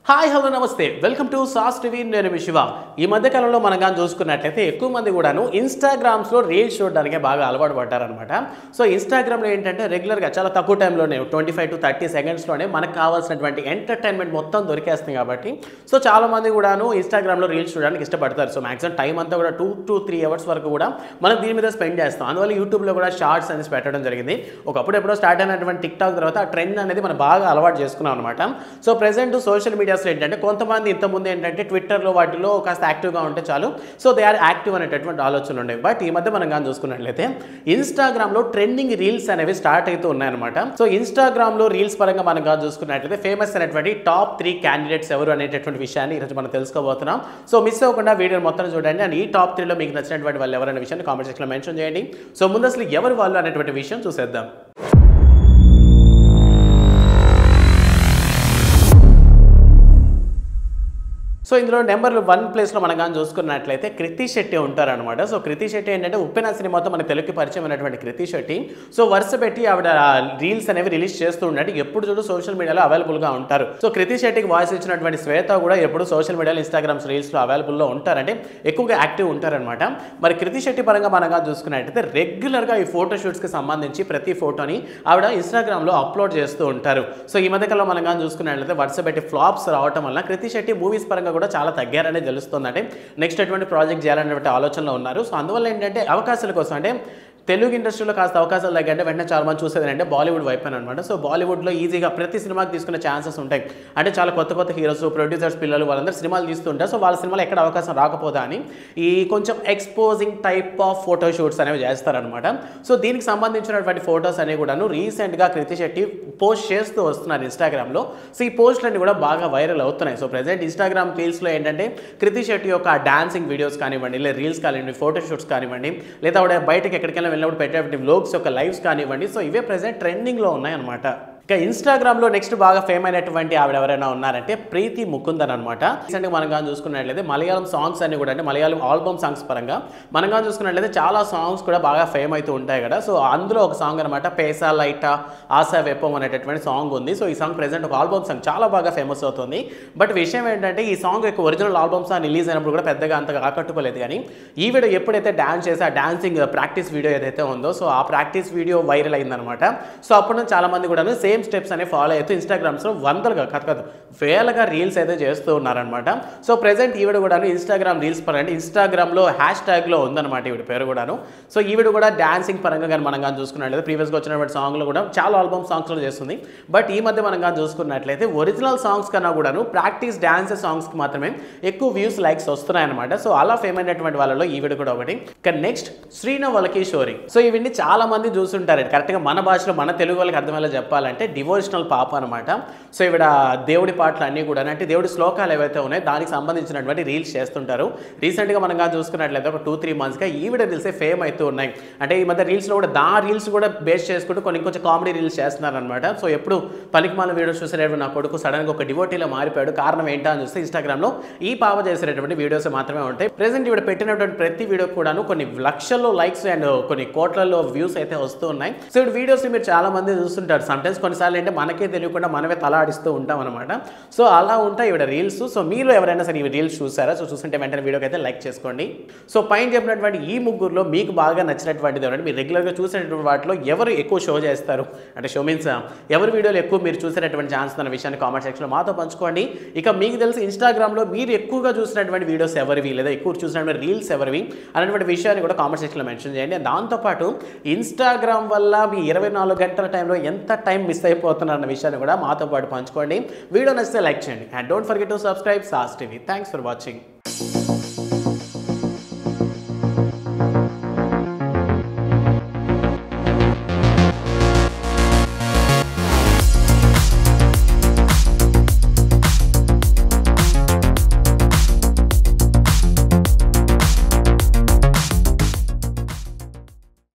Hi hello నమస్తే welcome to sauce TV నేను మీ శివ ఈ మధ్య కాలంలో మనం గాని చూసుకున్నట్లయితే ఎక్కువ మంది కూడాను ఇన్‌స్టాగ్రామ్స్ లో రీల్స్ చూడడానికి బాగా అలవాటు పడ్డారన్నమాట. సో ఇన్‌స్టాగ్రామ్ లో ఏంటంటే రెగ్యులర్ గా చాలా తక్కువ టైం లోనే 25 to 30 సెకండ్స్ లోనే మనకు కావాల్సినటువంటి ఎంటర్‌టైన్‌మెంట్ మొత్తం దొరికేస్తుంది కాబట్టి సో చాలా మంది కూడాను ఇన్‌స్టాగ్రామ్ లో రీల్స్ చూడడానికి ఇష్టపడతారు. సో మాక్సిమం టైం అంతా కూడా 2 to 3 అవర్స్ వరకు కూడా మనం దీని మీద స్పెండ్ చేస్తాం. అందువల్ల యూట్యూబ్ లో కూడా షార్ట్స్ అనేది పెట్టడం జరిగింది. ఒకప్పుడు ఎప్పుడో స్టార్ట్ అయినటువంటి టిక్ టాక్ తర్వాత ఆ ట్రెండ్ అనేది మనం బాగా అలవాటు చేసుకున్నాం అన్నమాట. సో ప్రెజెంట్ సోషల్ మీడియాస్ ఏంటంటే కొంతమంది ఇంతకుముందు ఏంటంటే ట్విట్టర్లో వాటిలో కాస్త యాక్టివ్గా ఉంటే చాలు సో దే ఆర్ యాక్టివ్ అనేటటువంటి ఆలోచనలు ఉండేవి. బట్ ఈ మధ్య మనం కానీ చూసుకున్నట్లయితే ఇన్‌స్టాగ్రామ్లో ట్రెండింగ్ రీల్స్ అనేవి స్టార్ట్ అవుతూ ఉన్నాయన్నమాట. సో ఇన్‌స్టాగ్రామ్లో రీల్స్ పరంగా మనం కానీ చూసుకున్నట్లయితే ఫేమస్ అయినటువంటి టాప్ 3 క్యాండిడేట్స్ ఎవరు అనేటటువంటి విషయాన్ని ఈరోజు మనం తెలుసుకోబోతున్నాం. సో మిస్ అవ్వకుండా వీడియో మొత్తం చూడండి అండ్ ఈ టాప్ 3లో మీకు నచ్చినటువంటి వాళ్ళు ఎవరనే విషయాన్ని కామెంట్ సెక్షన్లో మెన్షన్ చేయండి. సో ముందు అసలు ఎవరు వాళ్ళు అనేటువంటి విషయం చూసేద్దాం. సో ఇందులో నెంబర్ 1 ప్లేస్లో మనం కానీ చూసుకున్నట్లయితే కృతి శెట్టి ఉంటారనమాట. సో కృతి శెట్టి ఏంటంటే ఉప్పెన సినిమాతో మన తెలుగుకి పరిచయం అయినటువంటి కృతి శెట్టి సో వరుస పెట్టి ఆవిడ రీల్స్ అనేవి రిలీజ్ చేస్తూ ఉన్నట్టు ఎప్పుడు చూడు సోషల్ మీడియాలో అవైలబుల్గా ఉంటారు. సో కృతి శెట్టికి వాయిస్ ఇచ్చినటువంటి శ్వేత కూడా ఎప్పుడు సోషల్ మీడియాలో ఇన్‌స్టాగ్రామ్స్ రీల్స్లో అవైలబుల్లో ఉంటారంటే ఎక్కువగా యాక్టివ్ ఉంటారనమాట. మరి కృతి శెట్టి పరంగా మనం కానీ చూసుకున్నట్లయితే రెగ్యులర్గా ఈ ఫోటో షూట్స్కి సంబంధించి ప్రతి ఫోటోని ఆవిడ ఇన్‌స్టాగ్రామ్లో అప్లోడ్ చేస్తూ ఉంటారు. సో ఈ మధ్యకాలంలో మనం కానీ చూసుకున్నట్లయితే వరుస పెట్టి ఫ్లాప్స్ రావటం వల్ల కృతి శెట్టి మూవీస్ పరంగా కూడా చాలా తగ్గారనే తెలుస్తుంది. అంటే నెక్స్ట్ అటువంటి ప్రాజెక్ట్ చేయాలనేటువంటి ఆలోచనలో ఉన్నారు. సో అందువల్ల ఏంటంటే అవకాశాల కోసం అంటే తెలుగు ఇండస్ట్రీలో కాస్త అవకాశాలు తగ్గంటే వెంటనే చాలా మంది చూసేది అంటే బాలీవుడ్ వైపు అనమాట. సో బాలీవుడ్లో ఈజీగా ప్రతి సినిమాకి తీసుకునే ఛాన్సెస్ ఉంటాయి. అంటే చాలా కొత్త హీరోస్ ప్రొడ్యూసర్స్ పిల్లలు వాళ్ళందరూ సినిమాలు తీస్తుంటారు. సో వాళ్ళ సినిమాలో ఎక్కడ అవకాశం రాకపోదా అని ఈ కొంచెం exposing type of photo shoots అనేవి చేస్తారనమాట. సో దీనికి సంబంధించినటువంటి ఫొటోస్ అనేవి కూడాను రీసెంట్గా కృతి శెట్టి పోస్ట్ చేస్తూ వస్తున్నారు ఇన్‌స్టాగ్రామ్లో. సో ఈ పోస్టులన్నీ కూడా బాగా వైరల్ అవుతున్నాయి. సో ప్రెజెంట్ ఇన్‌స్టాగ్రామ్ రీల్స్లో ఏంటంటే కృతి శెట్టి యొక్క డాన్సింగ్ వీడియోస్ కానివ్వండి లేదా రీల్స్ కానివ్వండి ఫోటో షూట్స్ కానివ్వండి లేదా బయటకి ఎక్కడికైనా వెళ్ళినప్పుడు పెట్టేటువంటి వ్లాగ్స్ యొక్క లైవ్స్ కానివ్వండి సో ఇవే ప్రెజెంట్ ట్రెండింగ్లో ఉన్నాయన్నమాట. ఇక ఇన్‌స్టాగ్రామ్లో నెక్స్ట్ బాగా ఫేమ్ అయినటువంటి ఆవిడ ఎవరైనా ఉన్నారంటే ప్రీతి ముకుందన్ అనమాట. రీసెంట్గా మనం కానీ చూసుకున్నట్లయితే మలయాళం సాంగ్స్ అన్ని కూడా అంటే మలయాళం ఆల్బమ్ సాంగ్స్ పరంగా మనం కానీ చూసుకున్నట్లయితే చాలా సాంగ్స్ కూడా బాగా ఫేమ్ అవుతూ ఉంటాయి కదా. సో అందులో ఒక సాంగ్ అనమాట పేసా లైటా ఆశా వెప్పం అనేటటువంటి సాంగ్ ఉంది. సో ఈ సాంగ్ ప్రెజెంట్ ఒక ఆల్బమ్ సాంగ్ చాలా బాగా ఫేమస్ అవుతుంది. బట్ విషయం ఏంటంటే ఈ సాంగ్ యొక్క ఒరిజినల్ ఆల్బమ్ సాంగ్ రిలీజ్ అయినప్పుడు కూడా పెద్దగా అంతగా ఆకట్టుకోలేదు. కానీ ఈ వీడియో ఎప్పుడైతే డాన్స్ చేసి ఆ డాన్సింగ్ ప్రాక్టీస్ వీడియో ఏదైతే ఉందో సో ఆ ప్రాక్టీస్ వీడియో వైరల్ అయిందనమాట. సో అప్పుడు నుంచి చాలా మంది కూడా సేమ్ స్టెప్స్ అనేవి ఫాలో అవుతూ ఇన్‌స్టాగ్రామ్స్లో వందలుగా కాదు వేలగా రీల్స్ అయితే చేస్తూ ఉన్నారనమాట. సో ప్రెజెంట్ ఈవిడ కూడా ఇన్‌స్టాగ్రామ్ రీల్స్ పరంగా ఇన్‌స్టాగ్రామ్లో #లో ఉందన్నమాట ఈవిడ పేరు కూడాను. సో ఈవిడ కూడా డాన్సింగ్ పరంగా కానీ మనం కానీ చూసుకున్నట్లయితే ప్రీవియస్గా వచ్చినటువంటి సాంగ్లో కూడా చాలా ఆల్బమ్ సాంగ్స్లో చేస్తుంది. బట్ ఈ మధ్య మనం కానీ చూసుకున్నట్లయితే ఒరిజినల్ సాంగ్స్ కన్నా కూడాను ప్రాక్టీస్ డాన్స్ సాంగ్స్కి మాత్రమే ఎక్కువ వ్యూస్ లైక్స్ వస్తున్నాయన్నమాట. సో అలా ఫేమ్ అయినటువంటి వాళ్ళలో ఈవిడ కూడా ఒకటి. ఇక నెక్స్ట్ శ్రీనవలకి షోరీ. సో ఇవన్నీ చాలా మంది చూస్తుంటారు. కరెక్ట్గా మన భాషలో మన తెలుగు వాళ్ళకి అర్థమయ్యేలా చెప్పాలంటే డివోషనల్ పాప అనమాట. సో ఈవిడ దేవుడి పాటలు అన్నీ కూడా అంటే దేవుడి శ్లోకాలు ఏవైతే ఉన్నాయో దానికి సంబంధించినటువంటి రీల్స్ చేస్తుంటారు. రీసెంట్గా మనం కానీ చూసుకున్నట్లయితే ఒక 2-3 మంత్స్గా ఈవిడ రీల్సే ఫేమ్ అవుతూ ఉన్నాయి. అంటే ఈ మధ్య రీల్స్లో కూడా రీల్స్ కూడా బేస్ చేసుకుంటూ కొంచెం కామెడీ రీల్స్ చేస్తున్నారనమాట. సో ఎప్పుడు పనికిమాల వీడియోస్ చూసేటప్పుడు నా కొడుకు సడన్గా ఒక డివోటీలో మారిపోయాడు కారణం ఏంటా అని చూస్తే ఇన్‌స్టాగ్రామ్లో ఈ పాప చేసేటటువంటి వీడియోస్ మాత్రమే ఉంటాయి. ప్రెజెంట్ ఈవిడ పెట్టినటువంటి ప్రతి వీడియో కూడాను కొన్ని లక్షల్లో లైక్స్ అండ్ కొన్ని కోట్లలో వ్యూస్ అయితే వస్తూ ఉన్నాయి. సో ఈ వీడియోస్ మీరు చాలా మంది చూస్తుంటారు. సమ్టైమ్స్ కొన్నిసార్లు అంటే మనకే తెలియకుండా మనమే తలాడిస్తూ ఉంటాం అనమాట. సో అలా ఉంటాయి ఈవిడ రీల్స్. సో మీరు ఎవరైనా సరే ఈ రీల్స్ చూసారా? సో చూస్తుంటే వెంటనే వీడియోకి అయితే లైక్ చేసుకోండి. సో పైన చెప్పినటువంటి ఈ ముగ్గురులో మీకు బాగా నచ్చినటువంటిది ఎవరంటే మీరు రెగ్యులర్గా చూసేటటువంటి వాటిలో ఎవరు ఎక్కువ షో చేస్తారు అంటే షో మీన్స్ ఎవరి వీడియోలు ఎక్కువ మీరు చూసేటటువంటి ఛాన్స్ అన్న విషయాన్ని కామెంట్ సెక్షన్లో మాతో పంచుకోండి. ఇక మీకు తెలిసి ఇన్‌స్టాగ్రామ్లో మీరు ఎక్కువగా చూసినటువంటి వీడియోస్ ఎవరివి లేదా ఎక్కువ చూసినటువంటి రీల్స్ ఎవరివి అనేటువంటి విషయాన్ని కూడా కామెంట్ సెక్షన్లో మెన్షన్ చేయండి. దాంతోపాటు ఇన్‌స్టాగ్రామ్ వల్ల మీ 24 గంటల టైంలో ఎంత టైం మిస్ అయిపోతున్నారు అన్న విషయాన్ని కూడా మాతో పాటు పంచుకోండి. వీడియో నచ్చితే లైక్ చేయండి and don't forget to subscribe sauce TV. Thanks for watching.